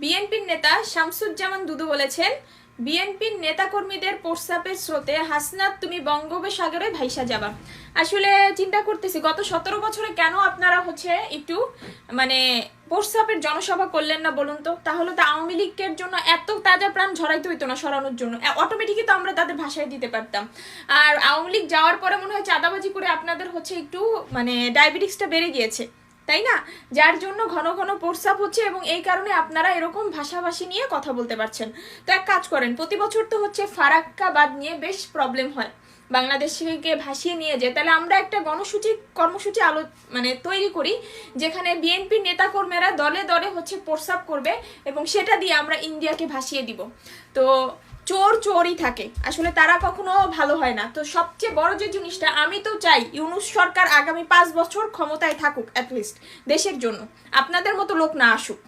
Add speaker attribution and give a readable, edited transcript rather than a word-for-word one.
Speaker 1: বিএনপির নেতা শামসুজ্জামান দুদু বলেছেন, বিএনপির নেতাকর্মীদের প্রস্রাবের স্রোতে হাসনাত তুমি বঙ্গোপসাগরে ভাইসা যাবা। আসলে চিন্তা করতেছি গত 17 বছরে কেন আপনারা একটু মানে প্রস্রাবের জনসভা করলেন না বলুন তো? তাহলে তো আওয়ামী লীগের জন্য এত তাজা প্রাণ ঝরাইতে হইতো না সরানোর জন্য, অটোমেটিকই তো আমরা তাদের ভাষায় দিতে পারতাম। আর আওয়ামী লীগ যাওয়ার পরে মনে হয় চাঁদাবাজি করে আপনাদের একটু ডায়াবেটিক্সটা বেড়ে গিয়েছে, তাই না? যার জন্য ঘন ঘন প্রস্রাব হচ্ছে এবং এই কারণে আপনারা এরকম ভাষাভাষী নিয়ে কথা বলতে পারছেন। তো এক কাজ করেন, প্রতি বছর তো ফারাক্কা বাঁধ নিয়ে বেশ প্রবলেম হয়, বাংলাদেশকে ভাসিয়ে নিয়ে যায়, তাহলে আমরা একটা কর্মসূচি তৈরি করি যেখানে বিএনপির নেতাকর্মীরা দলে দলে প্রস্রাব করবে এবং সেটা দিয়ে আমরা ইন্ডিয়াকে ভাসিয়ে দিব। তো চোরই থাকে, আসলে তারা কখনো ভালো হয় না। তো সবচেয়ে বড় যে জিনিসটা, আমি তো চাই ইউনূস সরকার আগামী 5 বছর ক্ষমতায় থাকুক, অ্যাটলিস্ট দেশের জন্য, আপনাদের মতো লোক না আসুক।